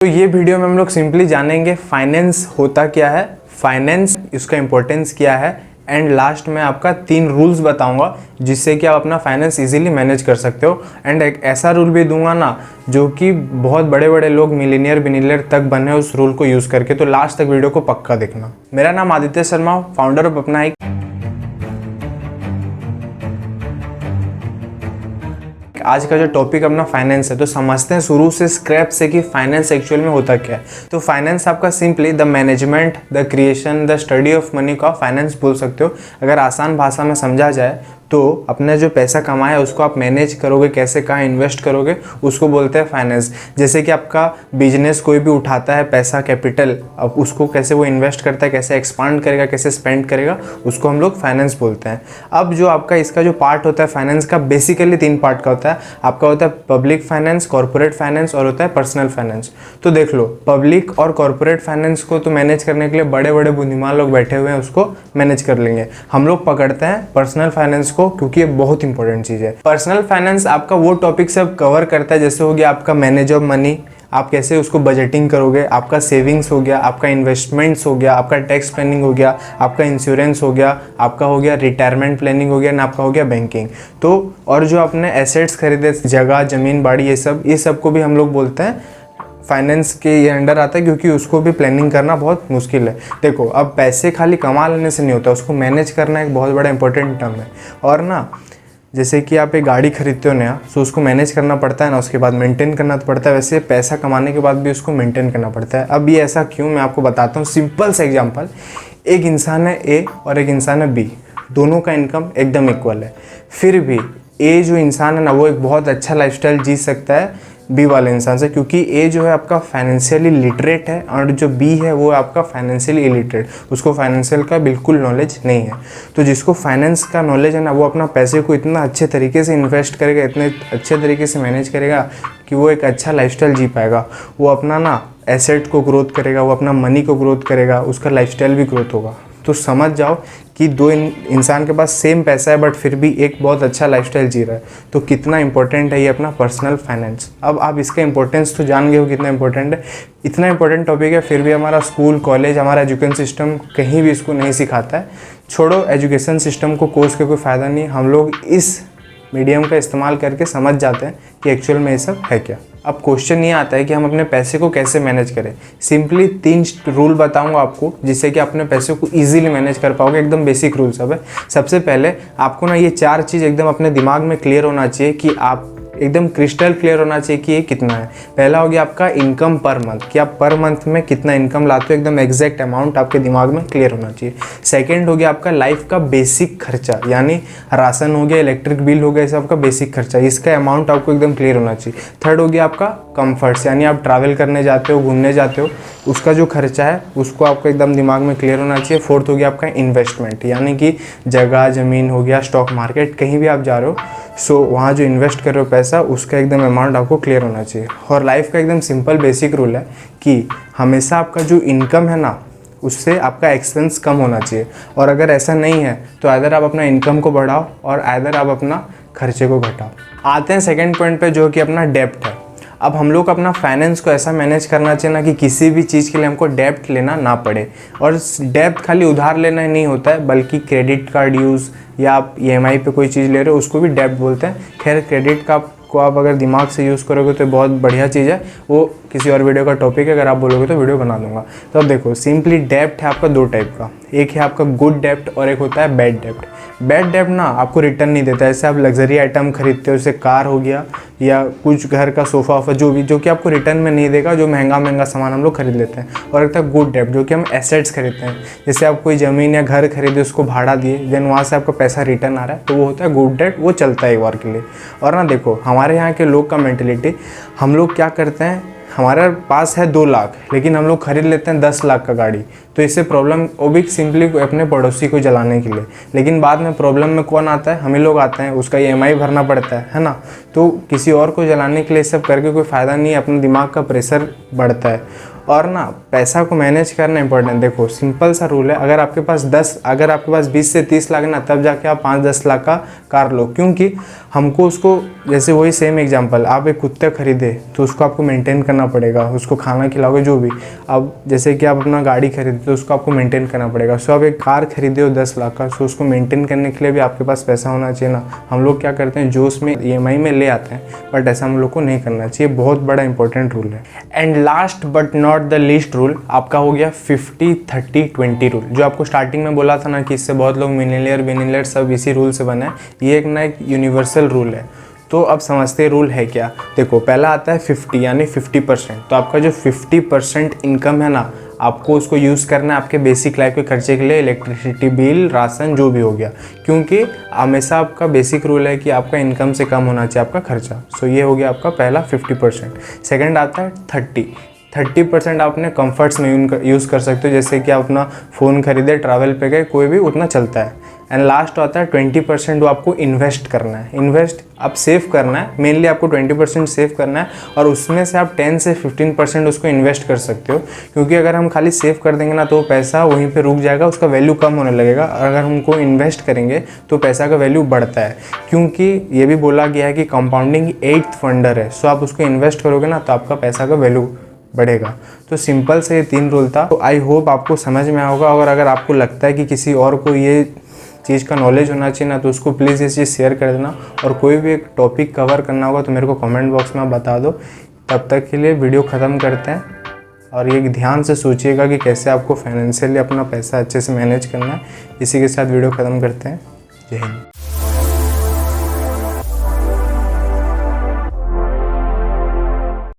तो ये वीडियो में हम लोग सिंपली जानेंगे फाइनेंस होता क्या है, फाइनेंस इसका इम्पोर्टेंस क्या है, एंड लास्ट में आपका 3 रूल्स बताऊंगा जिससे कि आप अपना फाइनेंस इजीली मैनेज कर सकते हो। एंड एक ऐसा रूल भी दूंगा ना जो कि बहुत बड़े बड़े लोग मिलीनियर बिलीनियर तक बने उस रूल को यूज़ करके। तो लास्ट तक वीडियो को पक्का देखना। मेरा नाम आदित्य शर्मा, फाउंडर ऑफ अपना एक। आज का जो टॉपिक अपना फाइनेंस है, तो समझते हैं शुरू से स्क्रैप से कि फाइनेंस एक्चुअल में होता क्या है। तो फाइनेंस आपका simply the management, the creation, the study of money का फाइनेंस बोल सकते हो। अगर आसान भाषा में समझा जाए तो अपने जो पैसा कमाया है उसको आप मैनेज करोगे, कैसे कहाँ इन्वेस्ट करोगे, उसको बोलते हैं फाइनेंस। जैसे कि आपका बिजनेस कोई भी उठाता है पैसा, कैपिटल, अब उसको कैसे वो इन्वेस्ट करता है, कैसे एक्सपांड करेगा, कैसे स्पेंड करेगा, उसको हम लोग फाइनेंस बोलते हैं। अब जो आपका इसका जो पार्ट होता है फाइनेंस का, बेसिकली 3 पार्ट का होता है। आपका होता है पब्लिक फाइनेंस, कॉर्पोरेट फाइनेंस और होता है पर्सनल फाइनेंस। तो देख लो, पब्लिक और कॉर्पोरेट फाइनेंस को तो मैनेज करने के लिए बड़े बड़े बुद्धिमान लोग बैठे हुए हैं, उसको मैनेज कर लेंगे। हम लोग पकड़ते हैं पर्सनल फाइनेंस को, क्योंकि ये बहुत इंपॉर्टेंट चीज़ है। पर्सनल फाइनेंस आपका वो टॉपिक सब कवर करता है, जैसे हो गया आपका मैनेज ऑफ मनी, आप कैसे उसको बजटिंग करोगे, आपका सेविंग्स हो गया, आपका इन्वेस्टमेंट्स हो गया, आपका टैक्स प्लानिंग हो गया, आपका इंश्योरेंस हो गया, आपका हो गया रिटायरमेंट प्लानिंग हो गया, ना आपका हो गया बैंकिंग। तो और जो आपने एसेट्स खरीदे, जगह, ज़मीन, बाड़ी, ये सब को भी हम लोग बोलते हैं फाइनेंस के ये अंडर आता है, क्योंकि उसको भी प्लानिंग करना बहुत मुश्किल है। देखो, अब पैसे खाली कमा लेने से नहीं होता, उसको मैनेज करना एक बहुत बड़ा इंपॉर्टेंट टर्म है। और ना, जैसे कि आप एक गाड़ी खरीदते हो नया, तो उसको मैनेज करना पड़ता है ना, उसके बाद मेंटेन करना पड़ता है। वैसे पैसा कमाने के बाद भी उसको मेंटेन करना पड़ता है। अब ये ऐसा क्यों, मैं आपको बताता हूँ। सिंपल सा एग्जांपल, एक इंसान है ए और एक इंसान है बी, दोनों का इनकम एकदम इक्वल है। फिर भी ए जो इंसान है ना, वो एक बहुत अच्छा लाइफस्टाइल जी सकता है बी वाले इंसान से, क्योंकि ए जो है आपका फाइनेंशियली लिटरेट है और जो बी है वो आपका फाइनेंशियली इलिटरेट, उसको फाइनेंशियल का बिल्कुल नॉलेज नहीं है। तो जिसको फाइनेंस का नॉलेज है ना, वो अपना पैसे को इतना अच्छे तरीके से इन्वेस्ट करेगा, इतने अच्छे तरीके से मैनेज करेगा कि वो एक अच्छा लाइफस्टाइल जी पाएगा। वो अपना ना एसेट को ग्रोथ करेगा, वो अपना मनी को ग्रोथ करेगा, उसका लाइफस्टाइल भी ग्रोथ होगा। तो समझ जाओ कि दो इंसान के पास सेम पैसा है बट फिर भी एक बहुत अच्छा लाइफस्टाइल जी रहा है। तो कितना इंपॉर्टेंट है ये अपना पर्सनल फाइनेंस। अब आप इसका इंपॉर्टेंस तो जान गए हो कितना इंपॉर्टेंट है। इतना इंपॉर्टेंट टॉपिक है, फिर भी हमारा स्कूल, कॉलेज, हमारा एजुकेशन सिस्टम कहीं भी इसको नहीं सिखाता है। छोड़ो एजुकेशन सिस्टम को, कोर्स के कोई फ़ायदा नहीं। हम लोग इस मीडियम का इस्तेमाल करके समझ जाते हैं कि एक्चुअल में ये सब है क्या। अब क्वेश्चन ये आता है कि हम अपने पैसे को कैसे मैनेज करें। सिंपली 3 रूल बताऊंगा आपको, जिससे कि अपने पैसे को इजीली मैनेज कर पाओगे। एकदम बेसिक रूल सब है। सबसे पहले आपको ना ये 4 चीज़ एकदम अपने दिमाग में क्लियर होना चाहिए, कि आप एकदम क्रिस्टल क्लियर होना चाहिए कि ये कितना है। पहला हो गया आपका इनकम पर मंथ, कि आप पर मंथ में कितना इनकम लाते हो, एकदम एग्जैक्ट अमाउंट आपके दिमाग में क्लियर होना चाहिए। सेकंड हो गया आपका लाइफ का बेसिक खर्चा, यानी राशन हो गया, इलेक्ट्रिक बिल हो गया, ये आपका बेसिक खर्चा, इसका अमाउंट आपको एकदम क्लियर होना चाहिए। थर्ड हो गया आपका कंफर्ट्स, यानी आप ट्रैवल करने जाते हो, घूमने जाते हो, उसका जो खर्चा है उसको आपको एकदम दिमाग में क्लियर होना चाहिए। फोर्थ हो गया आपका इन्वेस्टमेंट, यानी कि जगह, ज़मीन हो गया, स्टॉक मार्केट, कहीं भी आप जा रहे हो, सो वहाँ जो इन्वेस्ट कर रहे हो पैसा, उसका एकदम अमाउंट आपको क्लियर होना चाहिए। और लाइफ का एकदम सिंपल बेसिक रूल है कि हमेशा आपका जो इनकम है ना, उससे आपका एक्सपेंस कम होना चाहिए। और अगर ऐसा नहीं है तो आइदर आप अपना इनकम को बढ़ाओ और आइदर आप अपना खर्चे को घटाओ। आते हैं सेकंड पॉइंट पे, जो कि अपना डेप्ट है। अब हम लोग अपना फाइनेंस को ऐसा मैनेज करना चाहिए ना कि किसी भी चीज़ के लिए हमको डेप्ट लेना ना पड़े। और डेप्ट खाली उधार लेना ही नहीं होता है, बल्कि क्रेडिट कार्ड यूज़, या आप EMI पे कोई चीज़ ले रहे हो, उसको भी डेप्ट बोलते हैं। खैर, क्रेडिट कार्ड को आप अगर दिमाग से यूज़ करोगे तो बहुत बढ़िया चीज़ है, वो किसी और वीडियो का टॉपिक है, अगर आप बोलोगे तो वीडियो बना दूंगा। तो अब देखो, सिंपली डेप्ट है आपका 2 टाइप का। एक है आपका गुड डेप्ट और एक होता है बैड डेप्ट। बैड डेप्ट ना आपको रिटर्न नहीं देता है। ऐसे आप लग्जरी आइटम खरीदते हो, जैसे कार हो गया या कुछ घर का सोफ़ा वोफा, जो कि आपको रिटर्न में नहीं देगा, जो महंगा सामान हम लोग खरीद लेते हैं। और एक था गुड डेप्ट, जो कि हम एसेट्स खरीदते हैं, जैसे आप कोई ज़मीन या घर खरीदे, उसको भाड़ा दिए, देन वहाँ से आपका पैसा रिटर्न आ रहा है, तो वो होता है गुड डेप्ट, वो चलता है एक बार के लिए। और ना देखो, हमारे यहाँ के लोग का मेंटेलिटी, हम लोग क्या करते हैं, हमारे पास है 2 लाख, लेकिन हम लोग खरीद लेते हैं 10 लाख का गाड़ी। तो इससे प्रॉब्लम, वो भी सिंपली अपने पड़ोसी को जलाने के लिए। लेकिन बाद में प्रॉब्लम में कौन आता है, हम ही लोग आते हैं, उसका EMI भरना पड़ता है ना। तो किसी और को जलाने के लिए सब करके कोई फ़ायदा नहीं है, अपने दिमाग का प्रेशर बढ़ता है। और ना पैसा को मैनेज करना इंपॉर्टेंट। देखो, सिंपल सा रूल है, अगर आपके पास 20 से 30 लाख है ना, तब जाके आप 5-10 लाख का कार लो। क्योंकि हमको उसको, जैसे वही सेम एग्जांपल, आप एक कुत्ते खरीदे तो उसको आपको मेंटेन करना पड़ेगा, उसको खाना खिलाओगे जो भी। अब जैसे कि आप अपना गाड़ी खरीदते तो उसको आपको मेंटेन करना पड़ेगा। सो आप एक कार खरीदे हो 10 लाख का, सो उसको मेंटेन करने के लिए भी आपके पास पैसा होना चाहिए ना। हम लोग क्या करते हैं, जोश में EMI में ले आते हैं, बट ऐसा हम लोग को नहीं करना चाहिए। बहुत बड़ा इंपॉर्टेंट रूल है। And last but not the least rule आपका हो गया 50-30-20 रूल, जो आपको स्टार्टिंग में बोला था ना कि इससे बहुत लोग मिलियनियर सब इसी रूल से बने हैं। ये एक यूनिवर्सल रूल है। तो अब समझते हैं रूल है क्या। देखो, पहला आता है 50 यानी 50%। तो आपका जो 50% इनकम है ना, आपको उसको यूज़ करना है आपके बेसिक लाइफ के खर्चे के लिए, इलेक्ट्रिसिटी बिल, राशन जो भी हो गया, क्योंकि हमेशा आपका बेसिक रूल है कि आपका इनकम से कम होना चाहिए आपका खर्चा। सो ये हो गया आपका पहला 50%। सेकेंड आता है 30% आप अपने कम्फर्ट्स में यूज़ कर सकते हो, जैसे कि आप अपना फ़ोन खरीदे, ट्रैवल पे गए, कोई भी उतना चलता है। एंड लास्ट आता है 20%, वो आपको इन्वेस्ट करना है। इन्वेस्ट आप सेव करना है, मेनली आपको 20% सेव करना है, और उसमें से आप 10 से 15% उसको इन्वेस्ट कर सकते हो। क्योंकि अगर हम खाली सेव कर देंगे ना तो पैसा वहीं पे रुक जाएगा, उसका वैल्यू कम होने लगेगा। और अगर हमको इन्वेस्ट करेंगे तो पैसा का वैल्यू बढ़ता है, क्योंकि ये भी बोला गया है कि कंपाउंडिंग 8th वंडर है। सो आप उसको इन्वेस्ट करोगे ना तो आपका पैसा का वैल्यू बढ़ेगा। तो सिंपल से ये 3 रूल था। तो आई होप आपको समझ में आया होगा। और अगर आपको लगता है कि किसी और को ये चीज़ का नॉलेज होना चाहिए ना, तो उसको प्लीज़ ये चीज़ शेयर कर देना। और कोई भी एक टॉपिक कवर करना होगा तो मेरे को कमेंट बॉक्स में बता दो। तब तक के लिए वीडियो ख़त्म करते हैं। और ये ध्यान से सोचिएगा कि कैसे आपको फाइनेंशियली अपना पैसा अच्छे से मैनेज करना है। इसी के साथ वीडियो ख़त्म करते हैं। जय हिंद।